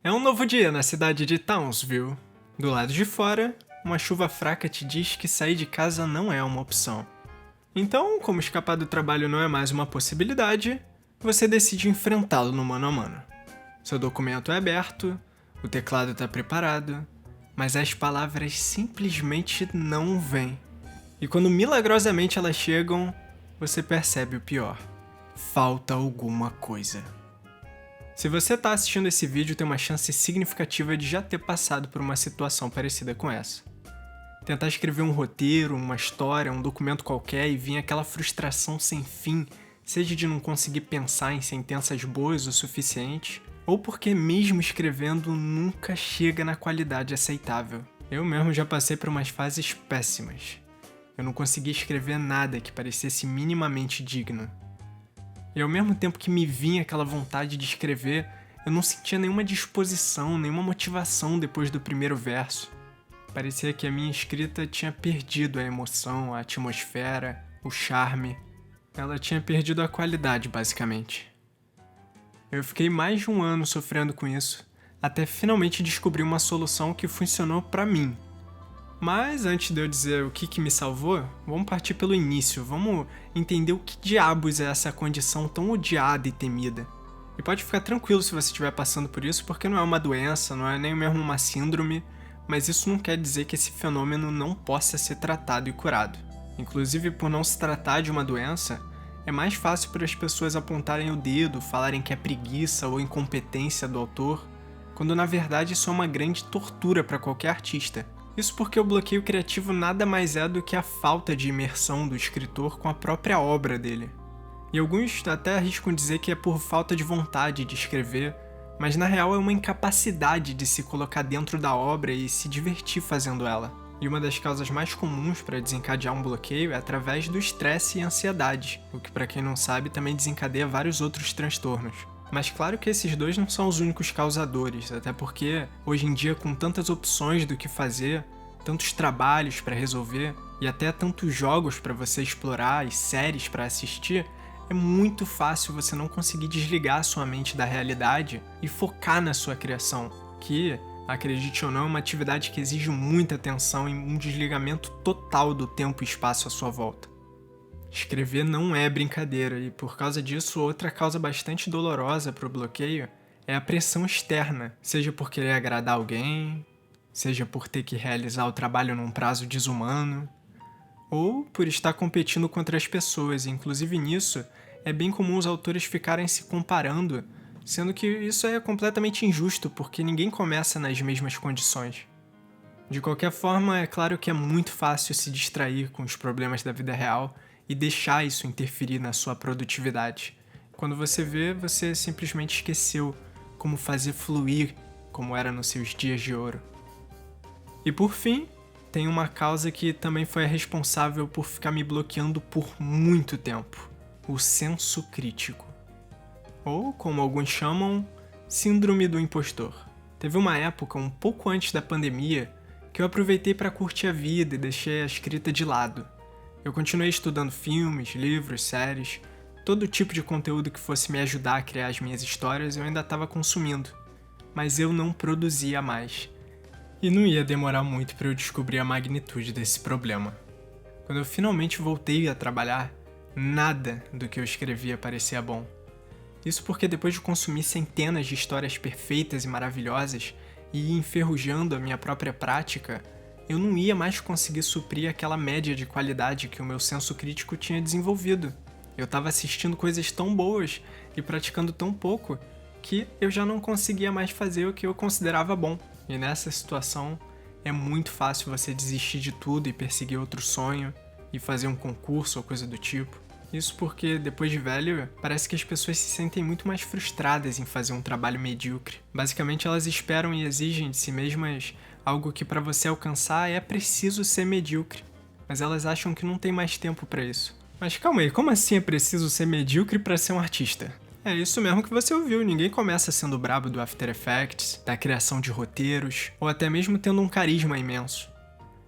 É um novo dia na cidade de Townsville. Do lado de fora, uma chuva fraca te diz que sair de casa não é uma opção. Então, como escapar do trabalho não é mais uma possibilidade, você decide enfrentá-lo no mano a mano. Seu documento é aberto, o teclado está preparado, mas as palavras simplesmente não vêm. E quando milagrosamente elas chegam, você percebe o pior. Falta alguma coisa. Se você está assistindo esse vídeo, tem uma chance significativa de já ter passado por uma situação parecida com essa. Tentar escrever um roteiro, uma história, um documento qualquer e vir aquela frustração sem fim, seja de não conseguir pensar em sentenças boas o suficiente, ou porque mesmo escrevendo nunca chega na qualidade aceitável. Eu mesmo já passei por umas fases péssimas. Eu não conseguia escrever nada que parecesse minimamente digno. E ao mesmo tempo que me vinha aquela vontade de escrever, eu não sentia nenhuma disposição, nenhuma motivação depois do primeiro verso. Parecia que a minha escrita tinha perdido a emoção, a atmosfera, o charme. Ela tinha perdido a qualidade, basicamente. Eu fiquei mais de um ano sofrendo com isso, até finalmente descobrir uma solução que funcionou pra mim. Mas antes de eu dizer o que me salvou, vamos partir pelo início, vamos entender o que diabos é essa condição tão odiada e temida. E pode ficar tranquilo se você estiver passando por isso, porque não é uma doença, não é nem mesmo uma síndrome, mas isso não quer dizer que esse fenômeno não possa ser tratado e curado. Inclusive, por não se tratar de uma doença, é mais fácil para as pessoas apontarem o dedo, falarem que é preguiça ou incompetência do autor, quando na verdade isso é uma grande tortura para qualquer artista. Isso porque o bloqueio criativo nada mais é do que a falta de imersão do escritor com a própria obra dele. E alguns até arriscam dizer que é por falta de vontade de escrever, mas na real é uma incapacidade de se colocar dentro da obra e se divertir fazendo ela. E uma das causas mais comuns para desencadear um bloqueio é através do estresse e ansiedade, o que para quem não sabe também desencadeia vários outros transtornos. Mas claro que esses dois não são os únicos causadores, até porque, hoje em dia, com tantas opções do que fazer, tantos trabalhos para resolver e até tantos jogos para você explorar e séries para assistir, é muito fácil você não conseguir desligar a sua mente da realidade e focar na sua criação, que, acredite ou não, é uma atividade que exige muita atenção e um desligamento total do tempo e espaço à sua volta. Escrever não é brincadeira e, por causa disso, outra causa bastante dolorosa para o bloqueio é a pressão externa, seja por querer agradar alguém, seja por ter que realizar o trabalho num prazo desumano, ou por estar competindo contra as pessoas, e inclusive nisso é bem comum os autores ficarem se comparando, sendo que isso é completamente injusto porque ninguém começa nas mesmas condições. De qualquer forma, é claro que é muito fácil se distrair com os problemas da vida real e deixar isso interferir na sua produtividade. Quando você vê, você simplesmente esqueceu como fazer fluir como era nos seus dias de ouro. E por fim, tem uma causa que também foi a responsável por ficar me bloqueando por muito tempo: o senso crítico. Ou, como alguns chamam, síndrome do impostor. Teve uma época, um pouco antes da pandemia, que eu aproveitei para curtir a vida e deixei a escrita de lado. Eu continuei estudando filmes, livros, séries, todo tipo de conteúdo que fosse me ajudar a criar as minhas histórias eu ainda estava consumindo, mas eu não produzia mais. E não ia demorar muito para eu descobrir a magnitude desse problema. Quando eu finalmente voltei a trabalhar, nada do que eu escrevia parecia bom. Isso porque depois de consumir centenas de histórias perfeitas e maravilhosas e ir enferrujando a minha própria prática, eu não ia mais conseguir suprir aquela média de qualidade que o meu senso crítico tinha desenvolvido. Eu estava assistindo coisas tão boas e praticando tão pouco que eu já não conseguia mais fazer o que eu considerava bom. E nessa situação, é muito fácil você desistir de tudo e perseguir outro sonho e fazer um concurso ou coisa do tipo. Isso porque, depois de velho, parece que as pessoas se sentem muito mais frustradas em fazer um trabalho medíocre. Basicamente, elas esperam e exigem de si mesmas algo que para você alcançar é preciso ser medíocre. Mas elas acham que não tem mais tempo para isso. Mas calma aí, como assim é preciso ser medíocre para ser um artista? É isso mesmo que você ouviu, ninguém começa sendo brabo do After Effects, da criação de roteiros, ou até mesmo tendo um carisma imenso.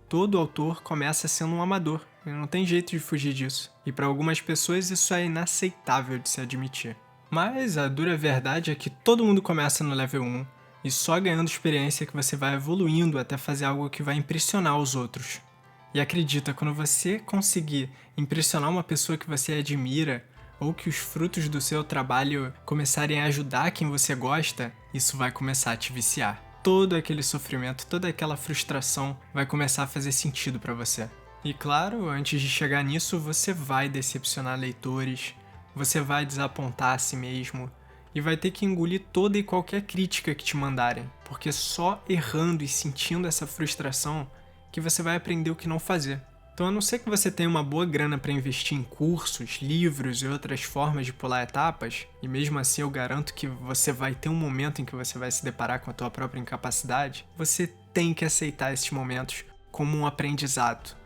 Todo autor começa sendo um amador, e não tem jeito de fugir disso. E para algumas pessoas isso é inaceitável de se admitir. Mas a dura verdade é que todo mundo começa no level 1, E só ganhando experiência que você vai evoluindo até fazer algo que vai impressionar os outros. E acredita, quando você conseguir impressionar uma pessoa que você admira, ou que os frutos do seu trabalho começarem a ajudar quem você gosta, isso vai começar a te viciar. Todo aquele sofrimento, toda aquela frustração vai começar a fazer sentido pra você. E claro, antes de chegar nisso, você vai decepcionar leitores, você vai desapontar a si mesmo, e vai ter que engolir toda e qualquer crítica que te mandarem, porque só errando e sentindo essa frustração que você vai aprender o que não fazer. Então, a não ser que você tenha uma boa grana para investir em cursos, livros e outras formas de pular etapas, e mesmo assim eu garanto que você vai ter um momento em que você vai se deparar com a tua própria incapacidade, você tem que aceitar esses momentos como um aprendizado.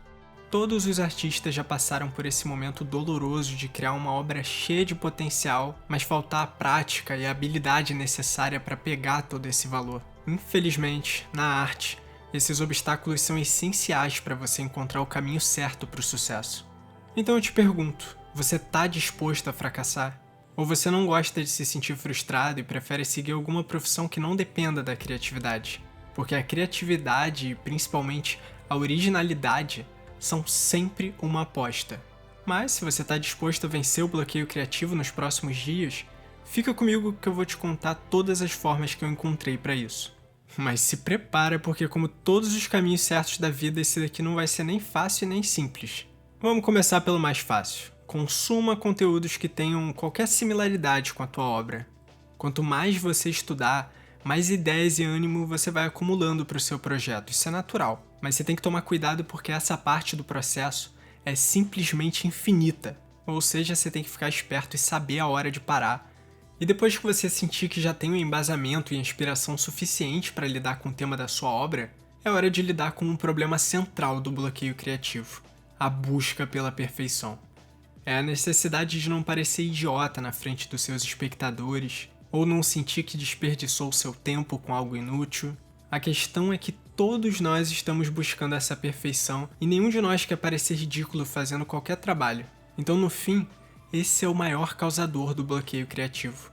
Todos os artistas já passaram por esse momento doloroso de criar uma obra cheia de potencial, mas faltar a prática e a habilidade necessária para pegar todo esse valor. Infelizmente, na arte, esses obstáculos são essenciais para você encontrar o caminho certo para o sucesso. Então eu te pergunto, você está disposto a fracassar? Ou você não gosta de se sentir frustrado e prefere seguir alguma profissão que não dependa da criatividade? Porque a criatividade e principalmente a originalidade são sempre uma aposta. Mas se você está disposto a vencer o bloqueio criativo nos próximos dias, fica comigo que eu vou te contar todas as formas que eu encontrei para isso. Mas se prepara, porque como todos os caminhos certos da vida, esse daqui não vai ser nem fácil nem simples. Vamos começar pelo mais fácil. Consuma conteúdos que tenham qualquer similaridade com a tua obra. Quanto mais você estudar, mais ideias e ânimo você vai acumulando para o seu projeto. Isso é natural. Mas você tem que tomar cuidado porque essa parte do processo é simplesmente infinita. Ou seja, você tem que ficar esperto e saber a hora de parar. E depois que você sentir que já tem um embasamento e inspiração suficiente para lidar com o tema da sua obra, é hora de lidar com um problema central do bloqueio criativo: a busca pela perfeição. É a necessidade de não parecer idiota na frente dos seus espectadores, ou não sentir que desperdiçou o seu tempo com algo inútil. A questão é que todos nós estamos buscando essa perfeição e nenhum de nós quer parecer ridículo fazendo qualquer trabalho. Então, no fim, esse é o maior causador do bloqueio criativo.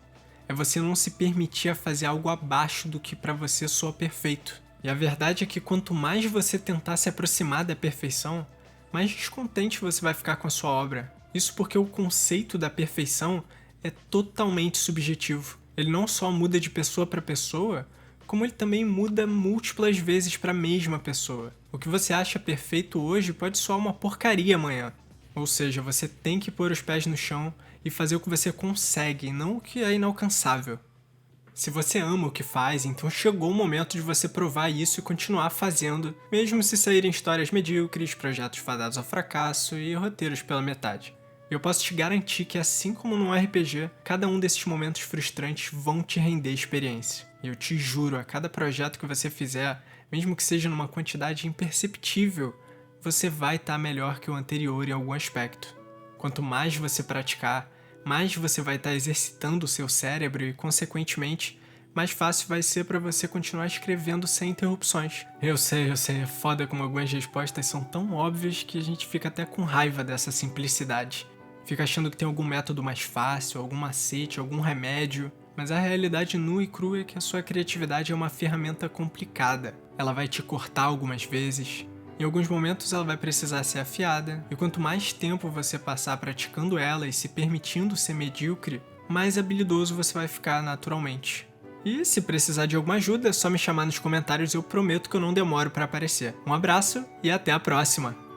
É você não se permitir a fazer algo abaixo do que para você soa perfeito. E a verdade é que quanto mais você tentar se aproximar da perfeição, mais descontente você vai ficar com a sua obra. Isso porque o conceito da perfeição é totalmente subjetivo. Ele não só muda de pessoa para pessoa, como ele também muda múltiplas vezes para a mesma pessoa. O que você acha perfeito hoje pode soar uma porcaria amanhã. Ou seja, você tem que pôr os pés no chão e fazer o que você consegue, não o que é inalcançável. Se você ama o que faz, então chegou o momento de você provar isso e continuar fazendo, mesmo se saírem histórias medíocres, projetos fadados ao fracasso e roteiros pela metade. Eu posso te garantir que, assim como no RPG, cada um desses momentos frustrantes vão te render experiência. E eu te juro, a cada projeto que você fizer, mesmo que seja numa quantidade imperceptível, você vai estar melhor que o anterior em algum aspecto. Quanto mais você praticar, mais você vai estar exercitando o seu cérebro e, consequentemente, mais fácil vai ser para você continuar escrevendo sem interrupções. Eu sei, é foda como algumas respostas são tão óbvias que a gente fica até com raiva dessa simplicidade. Fica achando que tem algum método mais fácil, algum macete, algum remédio. Mas a realidade nua e crua é que a sua criatividade é uma ferramenta complicada. Ela vai te cortar algumas vezes. Em alguns momentos ela vai precisar ser afiada. E quanto mais tempo você passar praticando ela e se permitindo ser medíocre, mais habilidoso você vai ficar naturalmente. E se precisar de alguma ajuda, é só me chamar nos comentários e eu prometo que eu não demoro para aparecer. Um abraço e até a próxima!